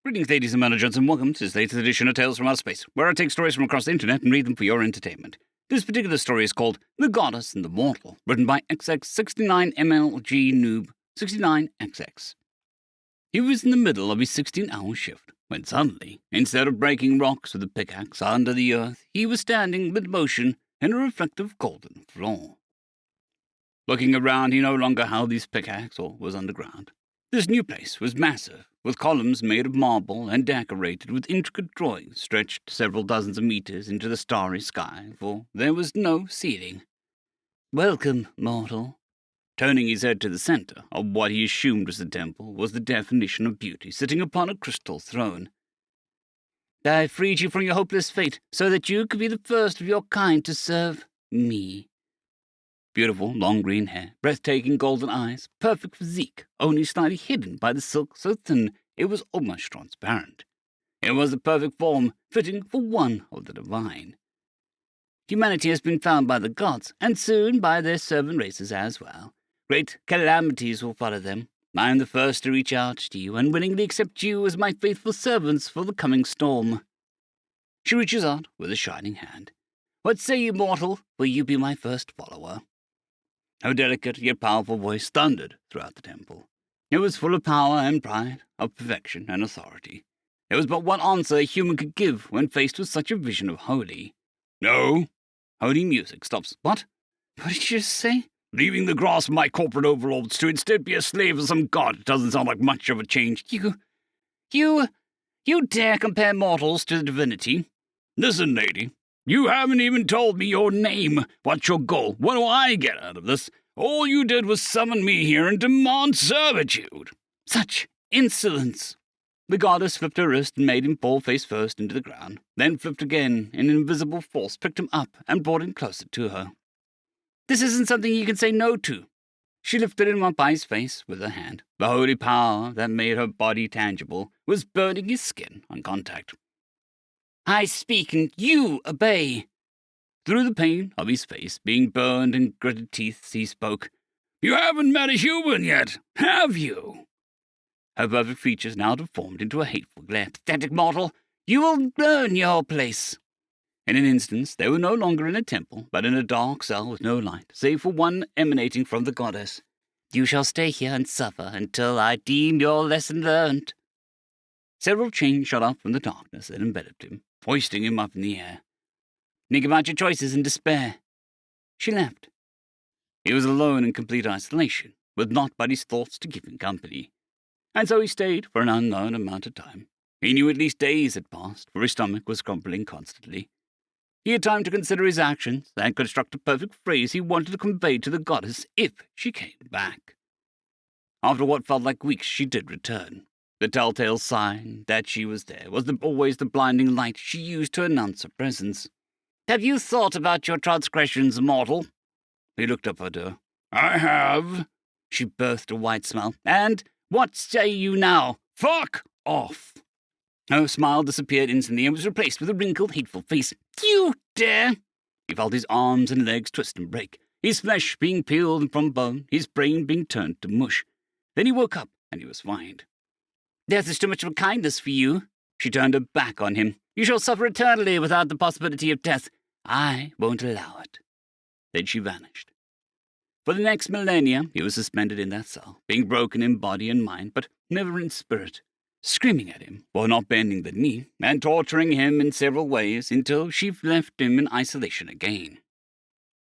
Greetings, ladies and managers, and welcome to this latest edition of Tales from Outer Space, where I take stories from across the internet and read them for your entertainment. This particular story is called The Goddess and the Mortal, written by XX69MLG Noob 69XX. He was in the middle of his 16-hour shift, when suddenly, instead of breaking rocks with a pickaxe under the earth, he was standing mid-motion in a reflective golden floor. Looking around, he no longer held his pickaxe or was underground. This new place was massive, with columns made of marble and decorated with intricate drawings stretched several dozens of meters into the starry sky, for there was no ceiling. "Welcome, mortal." Turning his head to the center of what he assumed was the temple was the definition of beauty sitting upon a crystal throne. "I freed you from your hopeless fate so that you could be the first of your kind to serve me." Beautiful, long green hair, breathtaking golden eyes, perfect physique, only slightly hidden by the silk so thin it was almost transparent. It was the perfect form, fitting for one of the divine. Humanity has been found by the gods, and soon by their servant races as well. Great calamities will follow them. I am the first to reach out to you, and willingly accept you as my faithful servants for the coming storm. She reaches out with a shining hand. What say you, mortal? Will you be my first follower? Her delicate yet powerful voice thundered throughout the temple. It was full of power and pride, of perfection and authority. There was but one answer a human could give when faced with such a vision of holy. "No." Holy music stops. What? What did you just say? "Leaving the grasp of my corporate overlords to instead be a slave of some god doesn't sound like much of a change." You dare compare mortals to the divinity? Listen, lady. You haven't even told me your name. What's your goal? What do I get out of this? All you did was summon me here and demand servitude." Such insolence! The goddess flipped her wrist and made him fall face first into the ground, then flipped again, and an invisible force picked him up and brought him closer to her. "This isn't something you can say no to." She lifted him up by his face with her hand. The holy power that made her body tangible was burning his skin on contact. "I speak and you obey." Through the pain of his face being burned and gritted teeth, he spoke. "You haven't met a human yet, have you?" Her perfect features now deformed into a hateful glare. "Pathetic mortal, you will learn your place." In an instant, they were no longer in a temple, but in a dark cell with no light, save for one emanating from the goddess. "You shall stay here and suffer until I deem your lesson learned." Several chains shot up from the darkness that enveloped him, hoisting him up in the air. "Think about your choices in despair." She left. He was alone in complete isolation, with naught but his thoughts to keep him company. And so he stayed for an unknown amount of time. He knew at least days had passed, for his stomach was grumbling constantly. He had time to consider his actions and construct a perfect phrase he wanted to convey to the goddess if she came back. After what felt like weeks, she did return. The telltale sign that she was there was always the blinding light she used to announce her presence. "Have you thought about your transgressions, mortal?" He looked up at her. "I have." She birthed a wide smile. "And what say you now? Fuck off." Her smile disappeared instantly and was replaced with a wrinkled, hateful face. "You dare!" He felt his arms and legs twist and break, his flesh being peeled from bone, his brain being turned to mush. Then he woke up, and he was fine. "Death is too much of a kindness for you." She turned her back on him. "You shall suffer eternally without the possibility of death. I won't allow it." Then she vanished. For the next millennia, he was suspended in that cell, being broken in body and mind, but never in spirit, screaming at him for not bending the knee, and torturing him in several ways until she left him in isolation again.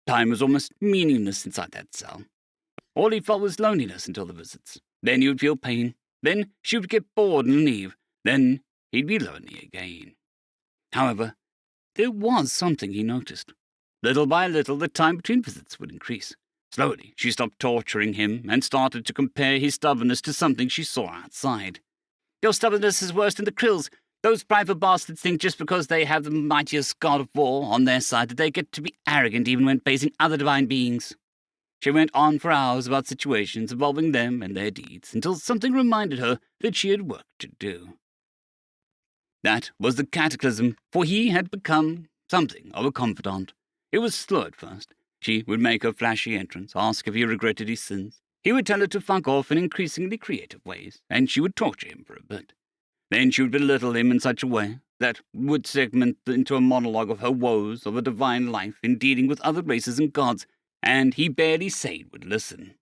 Time was almost meaningless inside that cell. All he felt was loneliness until the visits. Then he would feel pain. Then she would get bored and leave. Then he'd be lonely again. However, there was something he noticed. Little by little, the time between visits would increase. Slowly, she stopped torturing him and started to compare his stubbornness to something she saw outside. "Your stubbornness is worse than the Krills. Those private bastards think just because they have the mightiest god of war on their side that they get to be arrogant even when facing other divine beings." She went on for hours about situations involving them and their deeds, until something reminded her that she had work to do. That was the cataclysm, for he had become something of a confidant. It was slow at first. She would make her flashy entrance, ask if he regretted his sins. He would tell her to fuck off in increasingly creative ways, and she would torture him for a bit. Then she would belittle him in such a way that would segment into a monologue of her woes of a divine life in dealing with other races and gods, and he barely sane would listen.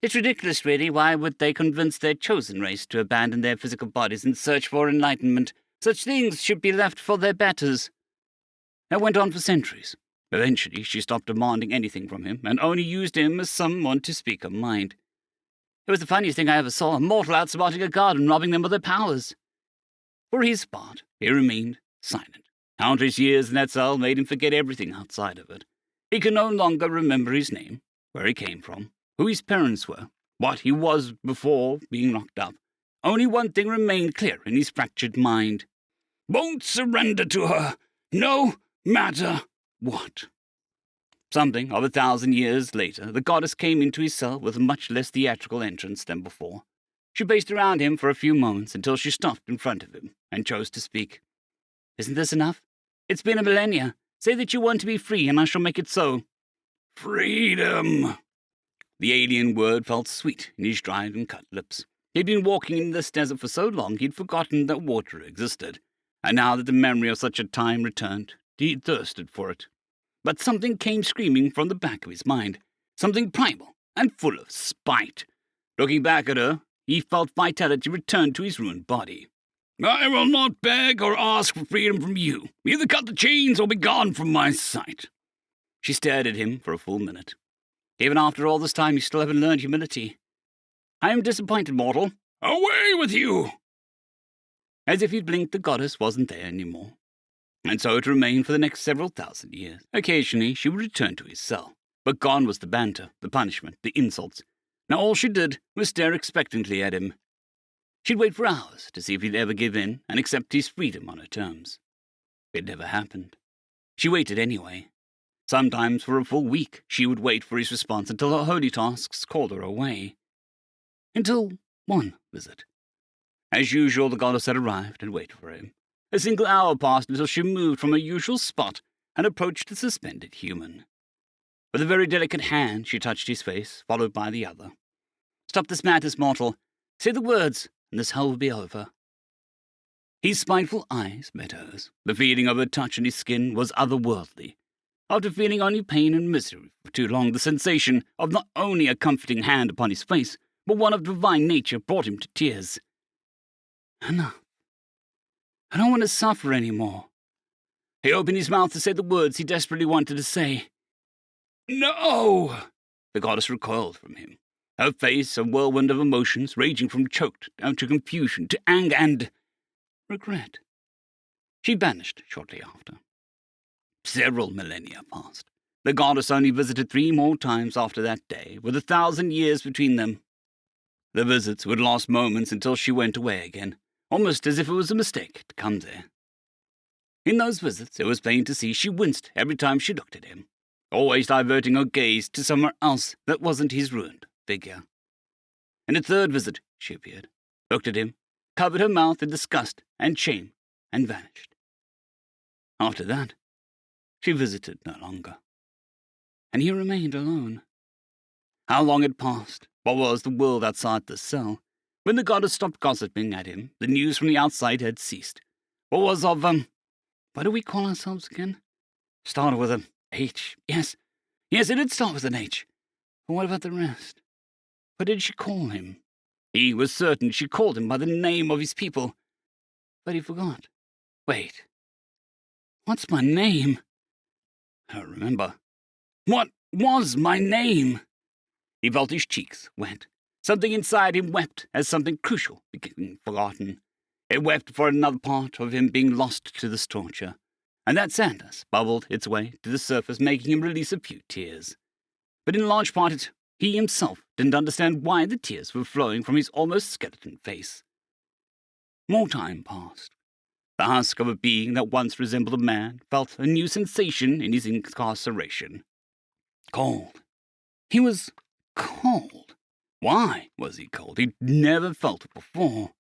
It's ridiculous, really. Why would they convince their chosen race to abandon their physical bodies and search for enlightenment? Such things should be left for their betters. That went on for centuries. Eventually, she stopped demanding anything from him and only used him as someone to speak her mind. It was the funniest thing I ever saw, a mortal outsmarting a god and robbing them of their powers. For his part, he remained silent. Countless years in that cell made him forget everything outside of it. He could no longer remember his name, where he came from, who his parents were, what he was before being locked up. Only one thing remained clear in his fractured mind. Won't surrender to her, no matter what. Something of 1,000 years later, the goddess came into his cell with a much less theatrical entrance than before. She paced around him for a few moments until she stopped in front of him and chose to speak. Isn't this enough? It's been a millennia. Say that you want to be free, and I shall make it so. Freedom! The alien word felt sweet in his dried and cut lips. He'd been walking in this desert for so long he'd forgotten that water existed, and now that the memory of such a time returned, he thirsted for it. But something came screaming from the back of his mind, something primal and full of spite. Looking back at her, he felt vitality return to his ruined body. I will not beg or ask for freedom from you. Either cut the chains or be gone from my sight. She stared at him for a full minute. Even after all this time, you still haven't learned humility. I am disappointed, mortal. Away with you! As if he'd blinked, the goddess wasn't there any more. And so it remained for the next several thousand years. Occasionally she would return to his cell, but gone was the banter, the punishment, the insults. Now all she did was stare expectantly at him. She'd wait for hours to see if he'd ever give in and accept his freedom on her terms. It never happened. She waited anyway. Sometimes for a full week she would wait for his response until her holy tasks called her away. Until one visit. As usual, the goddess had arrived and waited for him. A single hour passed until she moved from her usual spot and approached the suspended human. With a very delicate hand, she touched his face, followed by the other. Stop this madness, mortal. Say the words, and this hell will be over. His spiteful eyes met hers. The feeling of her touch on his skin was otherworldly. After feeling only pain and misery for too long, the sensation of not only a comforting hand upon his face, but one of divine nature brought him to tears. Enough. I don't want to suffer any more. He opened his mouth to say the words he desperately wanted to say. No! The goddess recoiled from him, her face a whirlwind of emotions raging from choked down to confusion to anger and regret. She vanished shortly after. Several millennia passed. The goddess only visited 3 more times after that day, with 1,000 years between them. The visits would last moments until she went away again, almost as if it was a mistake to come there. In those visits, it was plain to see she winced every time she looked at him, always diverting her gaze to somewhere else that wasn't his ruined figure. In the 3rd visit, she appeared, looked at him, covered her mouth in disgust and shame, and vanished. After that, she visited no longer, and he remained alone. How long had passed? What was the world outside the cell? When the goddess stopped gossiping at him, the news from the outside had ceased. What was of, what do we call ourselves again? Started with an H. Yes, it did start with an H. But what about the rest? What did she call him? He was certain she called him by the name of his people. But he forgot. Wait. What's my name? I don't remember. What was my name? He felt his cheeks wet. Something inside him wept as something crucial became forgotten. It wept for another part of him being lost to this torture, and that sadness bubbled its way to the surface, making him release a few tears. But in large part, he himself didn't understand why the tears were flowing from his almost skeleton face. More time passed. The husk of a being that once resembled a man felt a new sensation in his incarceration. Cold. He was cold. Why was he cold? He'd never felt it before.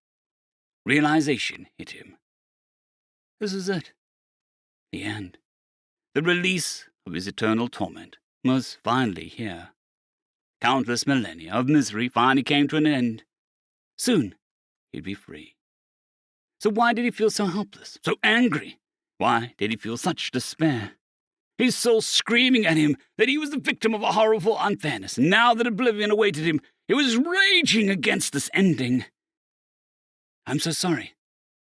Realization hit him. This is it. The end. The release of his eternal torment was finally here. Countless millennia of misery finally came to an end. Soon he'd be free. So why did he feel so helpless, so angry? Why did he feel such despair? His soul screaming at him that he was the victim of a horrible unfairness, and now that oblivion awaited him, he was raging against this ending. I'm so sorry.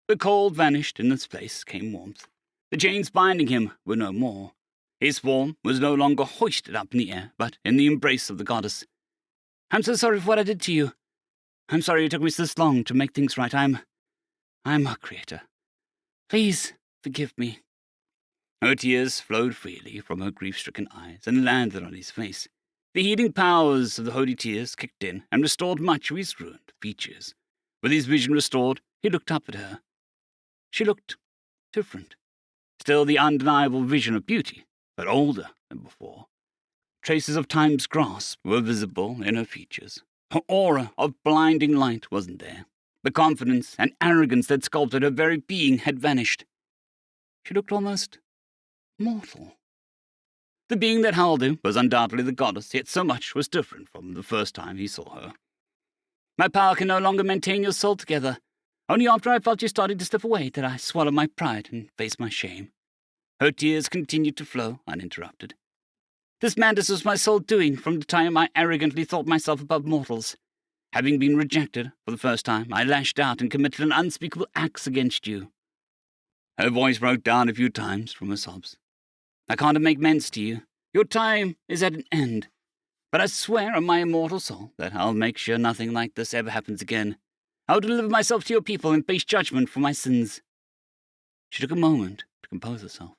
The cold vanished, in its place came warmth. The chains binding him were no more. His form was no longer hoisted up in the air, but in the embrace of the goddess. I'm so sorry for what I did to you. I'm sorry it took me this long to make things right. I'm a creator. Please forgive me. Her tears flowed freely from her grief-stricken eyes and landed on his face. The healing powers of the holy tears kicked in and restored much of his ruined features. With his vision restored, he looked up at her. She looked different. Still the undeniable vision of beauty, but older than before. Traces of time's grasp were visible in her features. Her aura of blinding light wasn't there. The confidence and arrogance that sculpted her very being had vanished. She looked almost mortal. The being that held him was undoubtedly the goddess, yet so much was different from the first time he saw her. My power can no longer maintain your soul together. Only after I felt you starting to slip away did I swallow my pride and face my shame. Her tears continued to flow uninterrupted. This madness was my soul doing from the time I arrogantly thought myself above mortals. Having been rejected for the first time, I lashed out and committed an unspeakable act against you. Her voice broke down a few times from her sobs. I can't make amends to you. Your time is at an end. But I swear on my immortal soul that I'll make sure nothing like this ever happens again. I'll deliver myself to your people and face judgment for my sins. She took a moment to compose herself.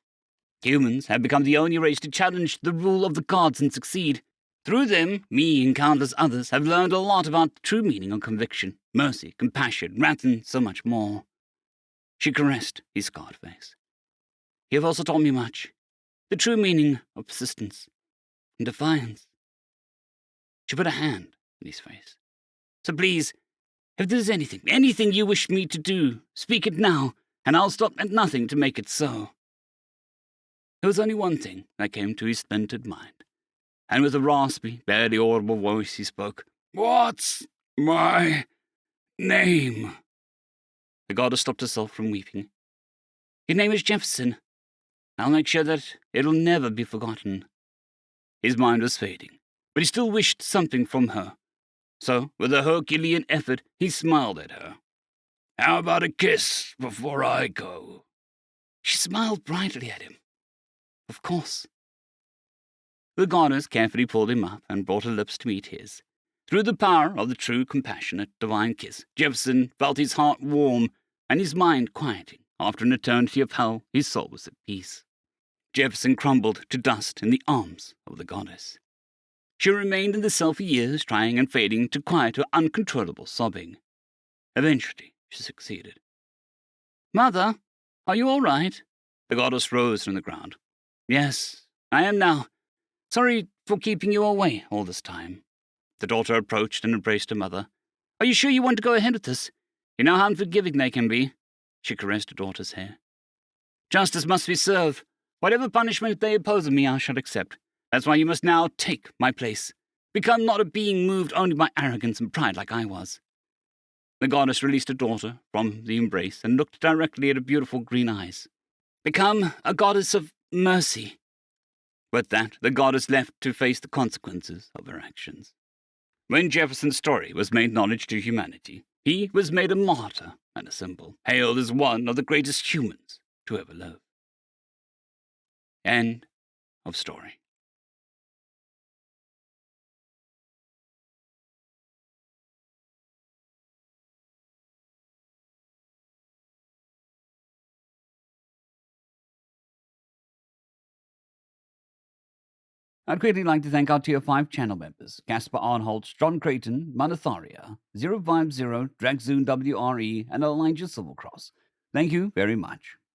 Humans have become the only race to challenge the rule of the gods and succeed. Through them, me and countless others have learned a lot about the true meaning of conviction, mercy, compassion, wrath, and so much more. She caressed his scarred face. You have also taught me much. The true meaning of persistence and defiance. She put a hand in his face. So please, if there's anything you wish me to do, speak it now, and I'll stop at nothing to make it so. There was only one thing that came to his splintered mind, and with a raspy, barely audible voice he spoke. What's my name? The goddess stopped herself from weeping. Your name is Jefferson. I'll make sure that it'll never be forgotten. His mind was fading, but he still wished something from her. So, with a Herculean effort, he smiled at her. How about a kiss before I go? She smiled brightly at him. Of course. The goddess carefully pulled him up and brought her lips to meet his. Through the power of the true, compassionate, divine kiss, Jefferson felt his heart warm and his mind quieting. After an eternity of hell, his soul was at peace. Jefferson crumbled to dust in the arms of the goddess. She remained in the cell for years, trying and failing to quiet her uncontrollable sobbing. Eventually, she succeeded. Mother, are you all right? The goddess rose from the ground. Yes, I am now. Sorry for keeping you away all this time. The daughter approached and embraced her mother. Are you sure you want to go ahead with this? You know how unforgiving they can be. She caressed her daughter's hair. Justice must be served. Whatever punishment they impose on me, I shall accept. That's why you must now take my place. Become not a being moved only by arrogance and pride like I was. The goddess released her daughter from the embrace and looked directly at her beautiful green eyes. Become a goddess of mercy. With that, the goddess left to face the consequences of her actions. When Jefferson's story was made knowledge to humanity, he was made a martyr and a symbol, hailed as one of the greatest humans to ever live. End of story. I'd greatly like to thank our Tier 5 channel members, Caspar Arnholtz, John Creighton, Manatharia, 050, Dragzoon WRE, and Elijah Silvercross. Thank you very much.